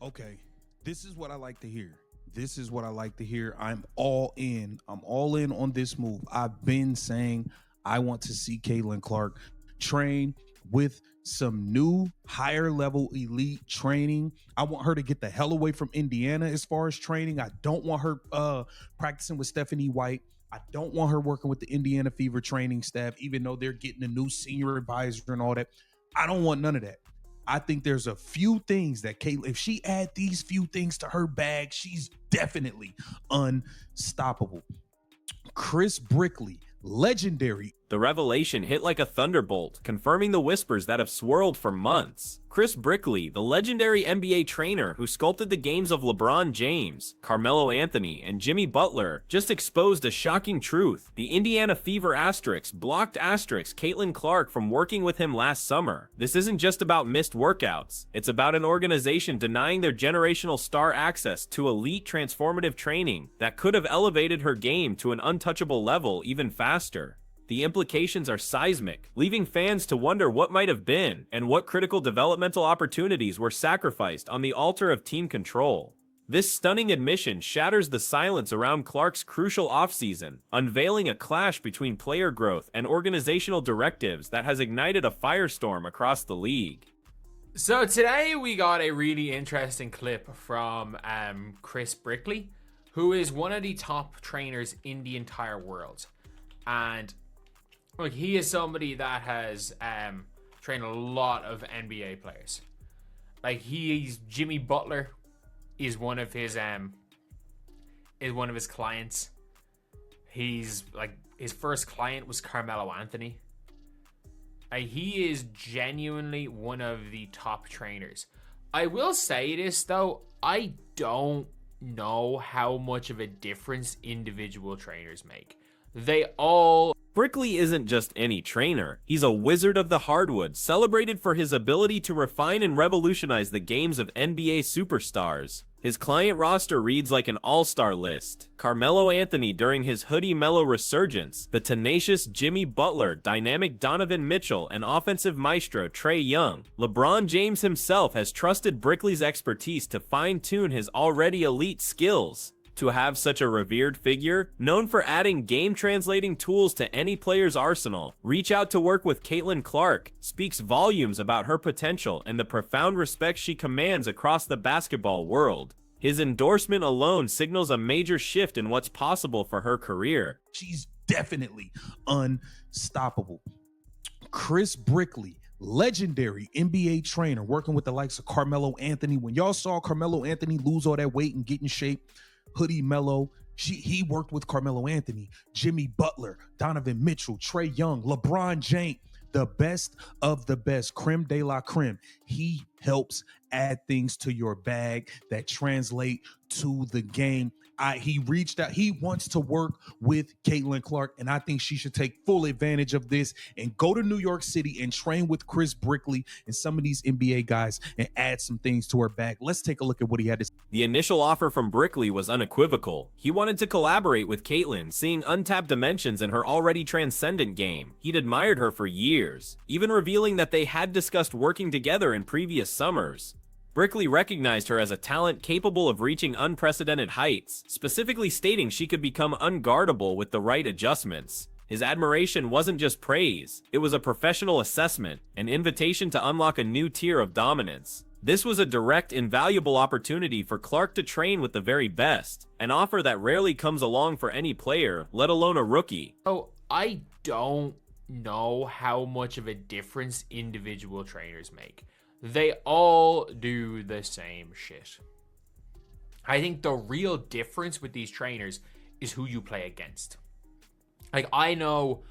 Okay, this is what I like to hear. This is what I like to hear. I'm all in. I'm all in on this move. I've been saying I want to see Caitlin Clark train with some new higher level elite training. I want her to get the hell away from Indiana as far as training. I don't want her practicing with Stephanie White. I don't want her working with the Indiana Fever training staff, even though they're getting a new senior advisor and all that. I don't want none of that. I think there's a few things that Caitlin, if she add these few things to her bag, she's definitely unstoppable. Chris Brickley, legendary. The revelation hit like a thunderbolt, confirming the whispers that have swirled for months. Chris Brickley, the legendary NBA trainer who sculpted the games of LeBron James, Carmelo Anthony, and Jimmy Butler, just exposed a shocking truth. The Indiana Fever asterisk blocked asterisk Caitlin Clark from working with him last summer. This isn't just about missed workouts. It's about an organization denying their generational star access to elite transformative training that could have elevated her game to an untouchable level even faster. The implications are seismic, leaving fans to wonder what might have been and what critical developmental opportunities were sacrificed on the altar of team control. This stunning admission shatters the silence around Clark's crucial offseason, unveiling a clash between player growth and organizational directives that has ignited a firestorm across the league. So today we got a really interesting clip from Chris Brickley, who is one of the top trainers in the entire world. And like, he is somebody that has trained a lot of NBA players. Like, he's Jimmy Butler is one of his clients. He's like, his first client was Carmelo Anthony. He is genuinely one of the top trainers. I will say this though, I don't know how much of a difference individual trainers make. They all... Brickley isn't just any trainer. He's a wizard of the hardwood, celebrated for his ability to refine and revolutionize the games of NBA superstars. His client roster reads like an all-star list. Carmelo Anthony during his Hoodie Melo resurgence, the tenacious Jimmy Butler, dynamic Donovan Mitchell, and offensive maestro Trae Young. LeBron James himself has trusted Brickley's expertise to fine-tune his already elite skills. To have such a revered figure, known for adding game-translating tools to any player's arsenal, reach out to work with Caitlin Clark, speaks volumes about her potential and the profound respect she commands across the basketball world. His endorsement alone signals a major shift in what's possible for her career. She's definitely unstoppable. Chris Brickley, legendary NBA trainer working with the likes of Carmelo Anthony. When y'all saw Carmelo Anthony lose all that weight and get in shape, Hoodie Melo, he worked with Carmelo Anthony, Jimmy Butler, Donovan Mitchell, Trae Young, LeBron James, the best of the best, creme de la creme. He helps add things to your bag that translate to the game. He reached out. He wants to work with Caitlin Clark, and I think she should take full advantage of this and go to New York City and train with Chris Brickley and some of these NBA guys and add some things to her bag. Let's take a look at what he had to say. The initial offer from Brickley was unequivocal. He wanted to collaborate with Caitlin, seeing untapped dimensions in her already transcendent game. He'd admired her for years, even revealing that they had discussed working together in previous summers. Brickley recognized her as a talent capable of reaching unprecedented heights, specifically stating she could become unguardable with the right adjustments. His admiration wasn't just praise, it was a professional assessment, an invitation to unlock a new tier of dominance. This was a direct, invaluable opportunity for Clark to train with the very best, an offer that rarely comes along for any player, let alone a rookie. Oh, I don't know how much of a difference individual trainers make. They all do the same shit. I think the real difference with these trainers is who you play against. Like, I know,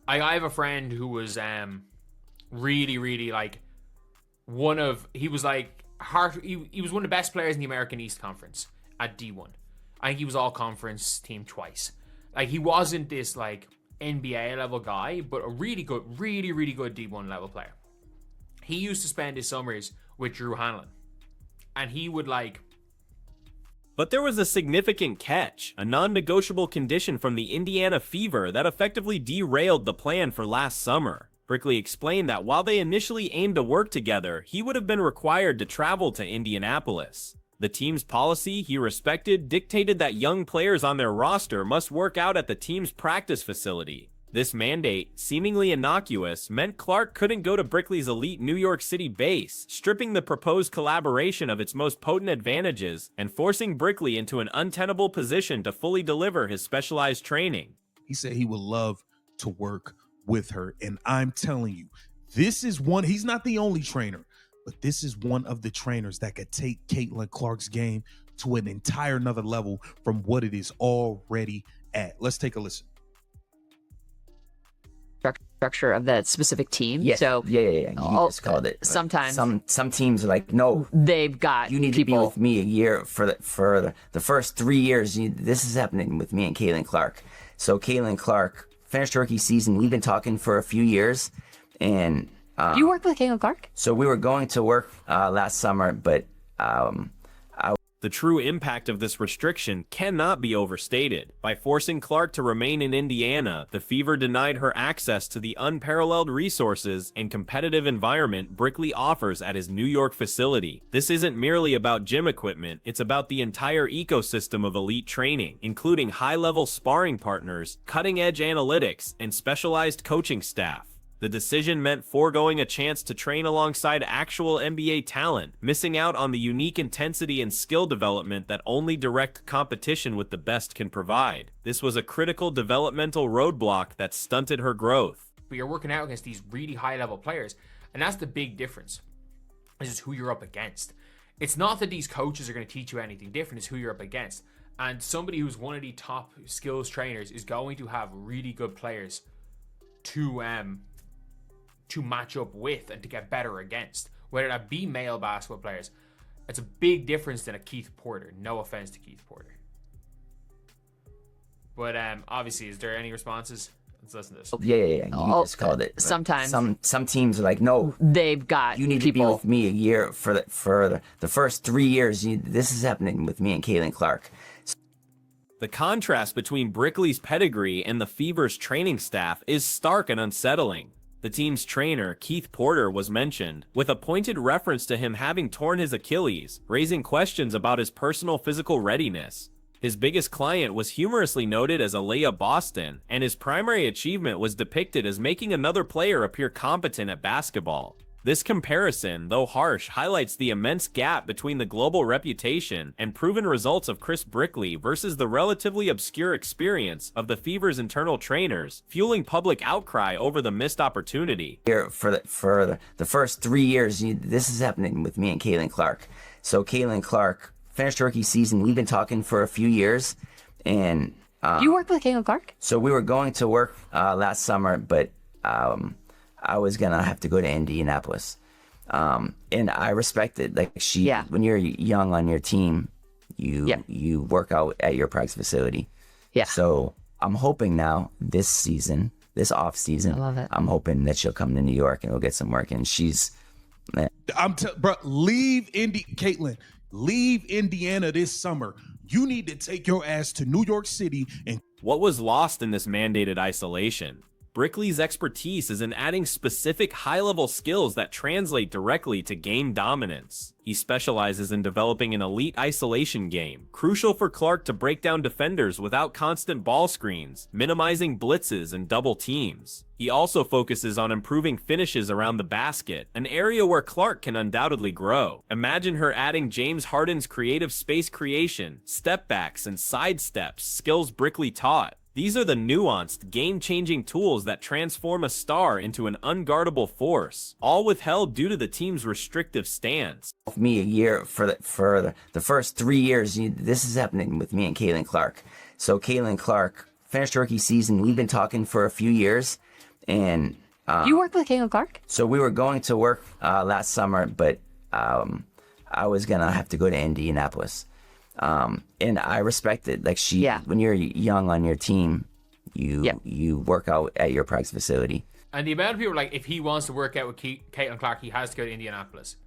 I have a friend who was really like he was like he was one of the best players in the American East Conference at D1. I think he was all conference team twice. Like, he wasn't this like NBA level guy, but a really good D1 level player. He used to spend his summers with Drew Hanlon, and he would like... But there was a significant catch, a non-negotiable condition from the Indiana Fever that effectively derailed the plan for last summer. Brickley explained that while they initially aimed to work together, he would have been required to travel to Indianapolis. The team's policy he respected dictated that young players on their roster must work out at the team's practice facility. This mandate, seemingly innocuous, meant Clark couldn't go to Brickley's elite New York City base, stripping the proposed collaboration of its most potent advantages and forcing Brickley into an untenable position to fully deliver his specialized training. He said he would love to work with her. And I'm telling you, this is one, he's not the only trainer, but this is one of the trainers that could take Caitlin Clark's game to an entire another level from what it is already at. Let's take a listen. Structure of that specific team. Yes. So yeah. You just called it. Sometimes some teams are like, no, they've got you need people. to be with me a year for the first 3 years. This is happening with me and Caitlin Clark. So Caitlin Clark finished her rookie season. We've been talking for a few years, and You work with Caitlin Clark? so we were going to work last summer, but The true impact of this restriction cannot be overstated. By forcing Clark to remain in Indiana, the Fever denied her access to the unparalleled resources and competitive environment Brickley offers at his New York facility. This isn't merely about gym equipment, it's about the entire ecosystem of elite training, including high-level sparring partners, cutting-edge analytics, and specialized coaching staff. The decision meant foregoing a chance to train alongside actual NBA talent, missing out on the unique intensity and skill development that only direct competition with the best can provide. This was a critical developmental roadblock that stunted her growth. But you're working out against these really high-level players, and that's the big difference. This is who you're up against. It's not that these coaches are going to teach you anything different, it's who you're up against. And somebody who's one of the top skills trainers is going to have really good players to match up with and to get better against, whether that be male basketball players. It's a big difference than a Keith Porter. No offense to Keith Porter. But obviously, is there any responses? Let's listen to this. yeah. You just called it. Sometimes some teams are like, no, they've got you need people. to be with me a year for the first 3 years. This is happening with me and Caitlin Clark. The contrast between Brickley's pedigree and the Fever's training staff is stark and unsettling. The team's trainer, Keith Porter, was mentioned, with a pointed reference to him having torn his Achilles, raising questions about his personal physical readiness. His biggest client was humorously noted as Aliyah Boston, and his primary achievement was depicted as making another player appear competent at basketball. This comparison, though harsh, highlights the immense gap between the global reputation and proven results of Chris Brickley versus the relatively obscure experience of the Fever's internal trainers, fueling public outcry over the missed opportunity. Here for the first 3 years, this is happening with me and Caitlin Clark. So Caitlin Clark finished her rookie season. We've been talking for a few years, and You work with Caitlin Clark? so we were going to work last summer, but I was gonna have to go to Indianapolis, and I respect it. Like when you're young on your team, you work out at your practice facility. Yeah. So I'm hoping now this season, this off season, I love it. I'm hoping that she'll come to New York and we'll get some work. And Bro, leave Caitlin, leave Indiana this summer. You need to take your ass to New York City and What was lost in this mandated isolation? Brickley's expertise is in adding specific high-level skills that translate directly to game dominance. He specializes in developing an elite isolation game, crucial for Clark to break down defenders without constant ball screens, minimizing blitzes and double teams. He also focuses on improving finishes around the basket, an area where Clark can undoubtedly grow. Imagine her adding James Harden's creative space creation, step backs, and side steps, skills Brickley taught. These are the nuanced, game-changing tools that transform a star into an unguardable force, all withheld due to the team's restrictive stance. me a year for the first 3 years. This is happening with me and Caitlin Clark. So Caitlin Clark finished her rookie season. We've been talking for a few years, and You work with Caitlin Clark? so we were going to work last summer, but I was gonna have to go to Indianapolis. And I respect it. Like when you're young on your team, you work out at your practice facility. And the amount of people are like, if he wants to work out with Caitlin Clark, he has to go to Indianapolis.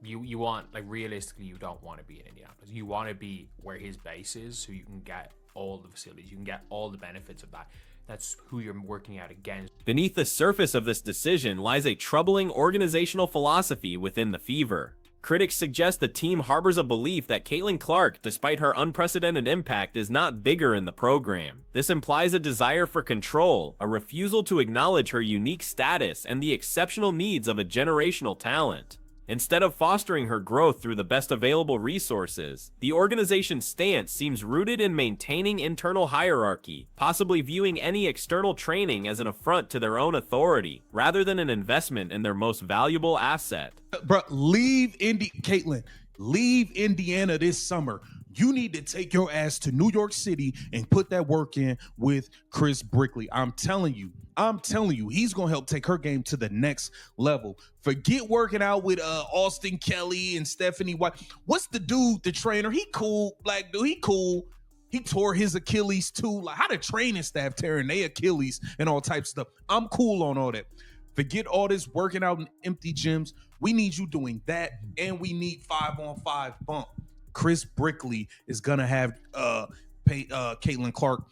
You want, like, realistically, you don't want to be in Indianapolis. You want to be where his base is, so you can get all the facilities. You can get all the benefits of that. That's who you're working out against. Beneath the surface of this decision lies a troubling organizational philosophy within the Fever. Critics suggest the team harbors a belief that Caitlin Clark, despite her unprecedented impact, is not bigger in the program. This implies a desire for control, a refusal to acknowledge her unique status and the exceptional needs of a generational talent. Instead of fostering her growth through the best available resources, the organization's stance seems rooted in maintaining internal hierarchy, possibly viewing any external training as an affront to their own authority, rather than an investment in their most valuable asset. Bro, Caitlin, leave Indiana this summer. You need to take your ass to New York City and put that work in with Chris Brickley. I'm telling you, he's going to help take her game to the next level. Forget working out with Austin Kelly and Stephanie White. What's the dude, the trainer? He cool, black dude. He cool. He tore his Achilles too. Like, how the training staff tearing their Achilles and all types of stuff. I'm cool on all that. Forget all this working out in empty gyms. We need you doing that, and we need 5-on-5 bump. Chris Brickley is gonna have Caitlin Clark.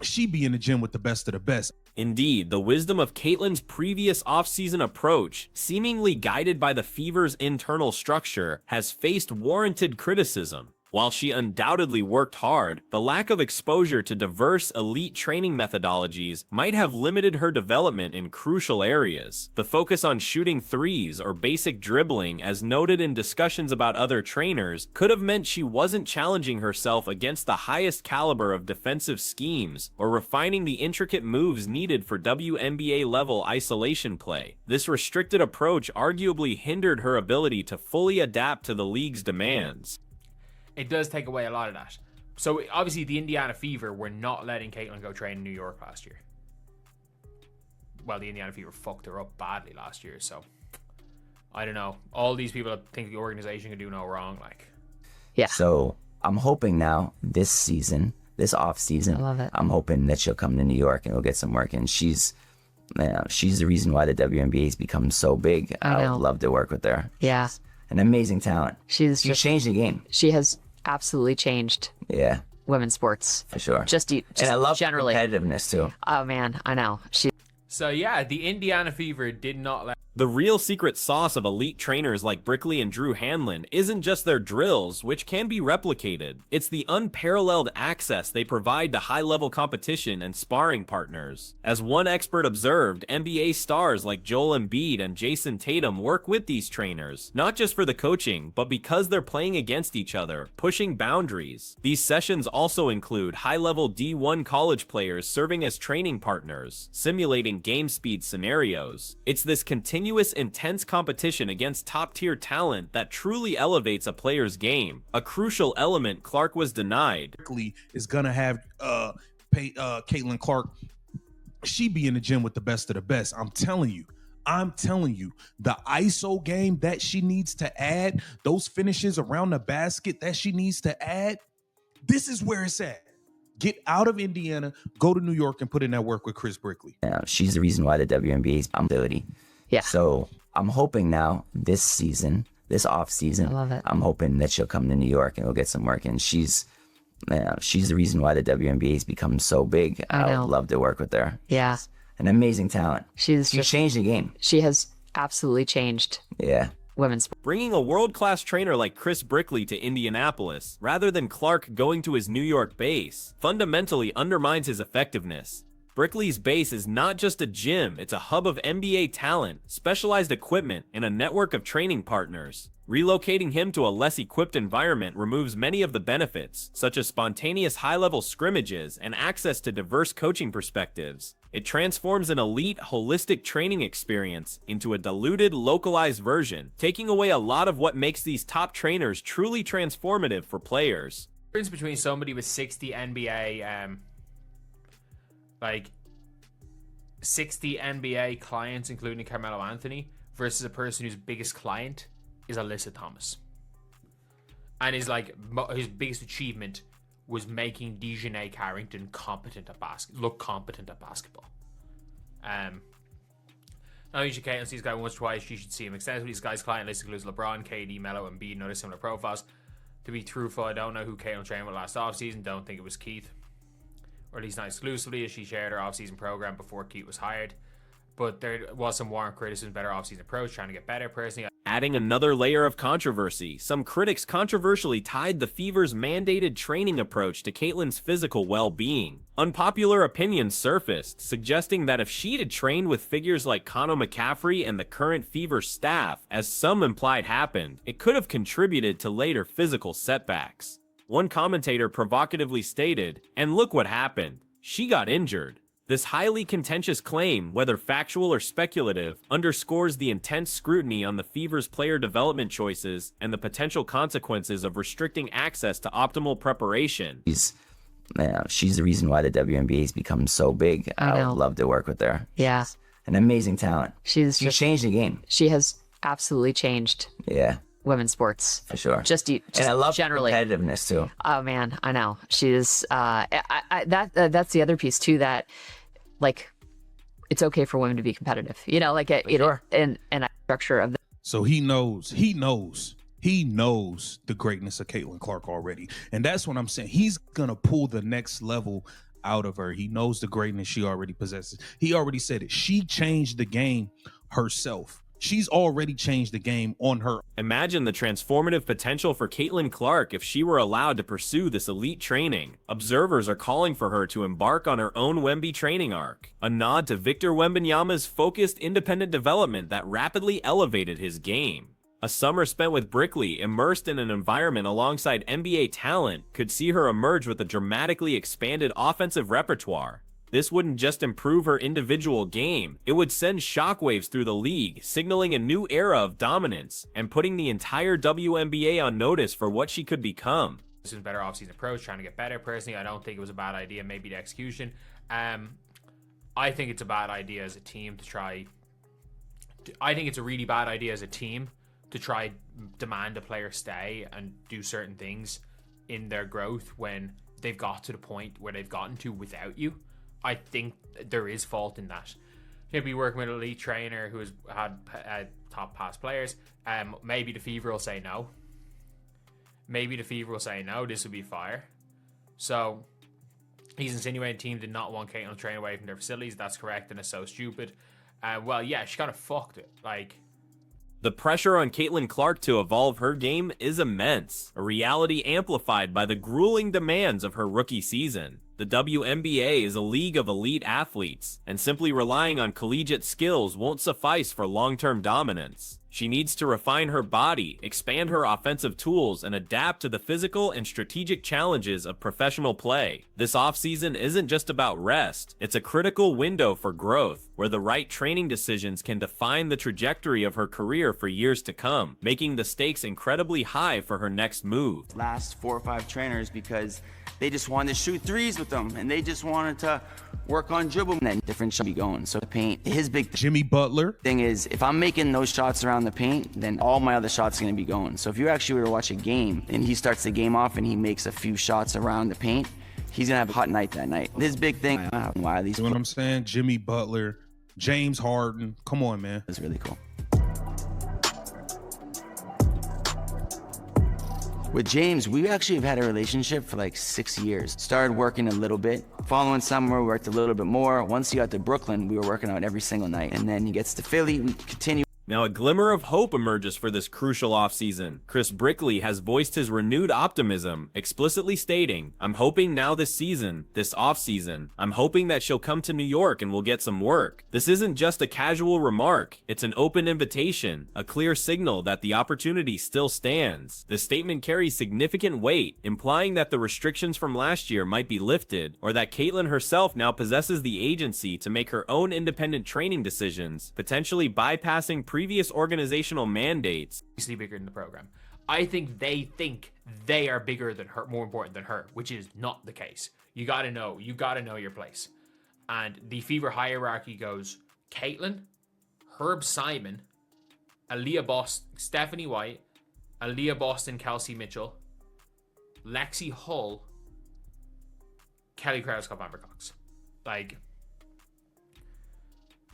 She be in the gym with the best of the best. Indeed, the wisdom of Caitlin's previous offseason approach, seemingly guided by the Fever's internal structure, has faced warranted criticism. While she undoubtedly worked hard, the lack of exposure to diverse elite training methodologies might have limited her development in crucial areas. The focus on shooting threes or basic dribbling, as noted in discussions about other trainers, could have meant she wasn't challenging herself against the highest caliber of defensive schemes or refining the intricate moves needed for WNBA level isolation play. This restricted approach arguably hindered her ability to fully adapt to the league's demands. It does take away a lot of that. So obviously the Indiana Fever were not letting Caitlin go train in New York last year. Well, the Indiana Fever fucked her up badly last year, so I don't know. All these people think the organization can do no wrong, like. Yeah. So I'm hoping now this season, this off season, I love it. I'm hoping that she'll come to New York and we'll get some work. And she's the reason why the WNBA's become so big. I would love to work with her. Yeah. She's an amazing talent. She changed the game. She has absolutely changed. Yeah. Women's sports. For sure. Just and I love generally competitiveness too. Oh man, I know. So yeah, the Indiana Fever did not let. The real secret sauce of elite trainers like Brickley and Drew Hanlon isn't just their drills, which can be replicated. It's the unparalleled access they provide to high-level competition and sparring partners. As one expert observed, NBA stars like Joel Embiid and Jason Tatum work with these trainers, not just for the coaching, but because they're playing against each other, pushing boundaries. These sessions also include high-level D1 college players serving as training partners, simulating game speed scenarios. It's this continuous intense competition against top-tier talent that truly elevates a player's game, a crucial element Clark was denied. Brickley is gonna have Caitlin Clark. She be in the gym with the best of the best. I'm telling you, the ISO game that she needs to add, those finishes around the basket that she needs to add, this is where it's at. Get out of Indiana, go to New York, and put in that work with Chris Brickley. She's the reason why the WNBA's ability. Yeah. So I'm hoping now this season, this off season, I love it. I'm hoping that she'll come to New York and we'll get some work. And she's the reason why the WNBA's become so big. I would love to work with her. Yeah. She's an amazing talent. She changed the game. She has absolutely changed. Yeah. Women's sports. Bringing a world-class trainer like Chris Brickley to Indianapolis, rather than Clark going to his New York base, fundamentally undermines his effectiveness. Brickley's base is not just a gym, it's a hub of NBA talent, specialized equipment, and a network of training partners. Relocating him to a less equipped environment removes many of the benefits, such as spontaneous high-level scrimmages and access to diverse coaching perspectives. It transforms an elite, holistic training experience into a diluted, localized version, taking away a lot of what makes these top trainers truly transformative for players. The difference between somebody with 60 NBA clients, including Carmelo Anthony, versus a person whose biggest client is Alyssa Thomas, and his biggest achievement was making Dejanay Carrington look competent at basketball. Now you should Caitlin see this guy once or twice. You should see him extensively. This guy's client list includes LeBron, KD, Melo, and Embiid, and other similar profiles. To be truthful, I don't know who Caitlin trained with last offseason. Don't think it was Keith, or at least not exclusively, as she shared her offseason program before Keith was hired. But there was some warrant criticism about her offseason approach, trying to get better. Personally, Adding another layer of controversy, some critics controversially tied the Fever's mandated training approach to Caitlyn's physical well-being. Unpopular opinions surfaced, suggesting that if she'd had trained with figures like Conor McCaffrey and the current Fever staff, as some implied happened, it could have contributed to later physical setbacks. One commentator provocatively stated, "And look what happened. She got injured." This highly contentious claim, whether factual or speculative, underscores the intense scrutiny on the Fever's player development choices and the potential consequences of restricting access to optimal preparation. She's the reason why the WNBA has become so big. I would love to work with her. Yeah. She's an amazing talent. She's changed the game. She has absolutely changed. Yeah. Women's sports. For sure. Just and I love generally competitiveness too. Oh man, I know. She's that's the other piece too, that like it's okay for women to be competitive. You know, like and structure of the So he knows the greatness of Caitlin Clark already. And that's what I'm saying. He's going to pull the next level out of her. He knows the greatness she already possesses. He already said it. She changed the game herself. She's already changed the game on her. Imagine the transformative potential for Caitlin Clark if she were allowed to pursue this elite training. Observers are calling for her to embark on her own Wemby training arc, a nod to Victor Wembanyama's focused independent development that rapidly elevated his game. A summer spent with Brickley, immersed in an environment alongside NBA talent, could see her emerge with a dramatically expanded offensive repertoire. This wouldn't just improve her individual game, it would send shockwaves through the league, signaling a new era of dominance, and putting the entire WNBA on notice for what she could become. This is a better offseason approach, trying to get better. Personally, I don't think it was a bad idea, maybe the execution. I think it's a bad idea as a team to try... I think it's a really bad idea as a team to try demand a player stay and do certain things in their growth when they've got to the point where they've gotten to without you. I think there is fault in that. You'll be working with an elite trainer who has had top past players. Maybe the Fever will say no. This would be fire. So he's insinuating the team did not want Caitlin to train away from their facilities. That's correct, and it's so stupid. Well, yeah, she kind of fucked it. The pressure on Caitlin Clark to evolve her game is immense, a reality amplified by the grueling demands of her rookie season. The WNBA is a league of elite athletes, and simply relying on collegiate skills won't suffice for long-term dominance. She needs to refine her body, expand her offensive tools, and adapt to the physical and strategic challenges of professional play. This offseason isn't just about rest, it's a critical window for growth, where the right training decisions can define the trajectory of her career for years to come, making the stakes incredibly high for her next move. Last 4 or 5 trainers, because they just wanted to shoot threes with them, and they just wanted to work on dribble, and then different shots be going. So the paint, his big Jimmy Butler thing is, if I'm making those shots around the paint, then all my other shots are gonna be going. So if you actually were to watch a game, and he starts the game off and he makes a few shots around the paint, he's gonna have a hot night that night. His big thing, why these? You know what I'm saying? Jimmy Butler, James Harden. Come on, man. It's really cool. With James, we actually have had a relationship for like 6 years. Started working a little bit. Following summer, we worked a little bit more. Once he got to Brooklyn, we were working out every single night. And then he gets to Philly, we continue. Now a glimmer of hope emerges for this crucial offseason. Chris Brickley has voiced his renewed optimism, explicitly stating, "I'm hoping now this offseason, I'm hoping that she'll come to New York and we'll get some work." This isn't just a casual remark, it's an open invitation, a clear signal that the opportunity still stands. This statement carries significant weight, implying that the restrictions from last year might be lifted, or that Caitlin herself now possesses the agency to make her own independent training decisions, potentially bypassing previous organizational mandates. Bigger than the program. I think they are bigger than her, more important than her, which is not the case. You gotta know your place. And the Fever hierarchy goes Caitlin, Herb Simon, Aaliyah Boston, Stephanie White, Aaliyah Boston, Kelsey Mitchell, Lexi Hull, Kelly Krauskopf, Amber Cox.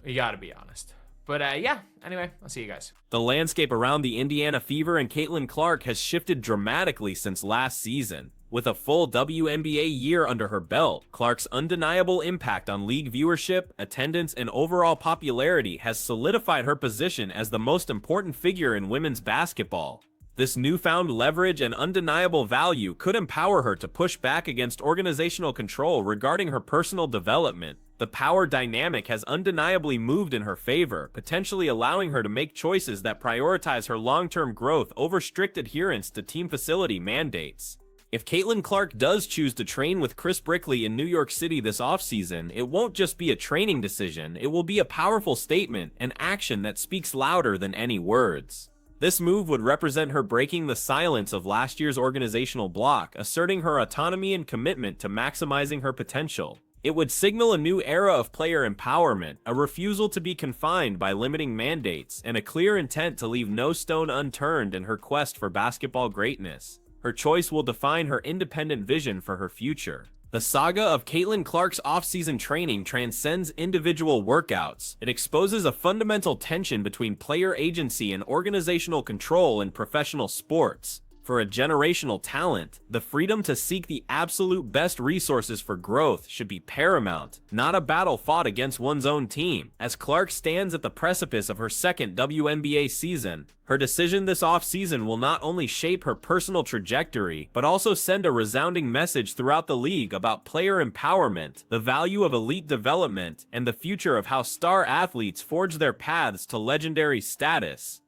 You gotta be honest. But yeah, anyway, I'll see you guys. The landscape around the Indiana Fever and Caitlin Clark has shifted dramatically since last season. With a full WNBA year under her belt, Clark's undeniable impact on league viewership, attendance, and overall popularity has solidified her position as the most important figure in women's basketball. This newfound leverage and undeniable value could empower her to push back against organizational control regarding her personal development. The power dynamic has undeniably moved in her favor, potentially allowing her to make choices that prioritize her long-term growth over strict adherence to team facility mandates. If Caitlin Clark does choose to train with Chris Brickley in New York City this offseason, it won't just be a training decision, it will be a powerful statement, an action that speaks louder than any words. This move would represent her breaking the silence of last year's organizational block, asserting her autonomy and commitment to maximizing her potential. It would signal a new era of player empowerment, a refusal to be confined by limiting mandates, and a clear intent to leave no stone unturned in her quest for basketball greatness. Her choice will define her independent vision for her future. The saga of Caitlin Clark's off-season training transcends individual workouts. It exposes a fundamental tension between player agency and organizational control in professional sports. For a generational talent, the freedom to seek the absolute best resources for growth should be paramount, not a battle fought against one's own team. As Clark stands at the precipice of her second WNBA season, her decision this offseason will not only shape her personal trajectory, but also send a resounding message throughout the league about player empowerment, the value of elite development, and the future of how star athletes forge their paths to legendary status.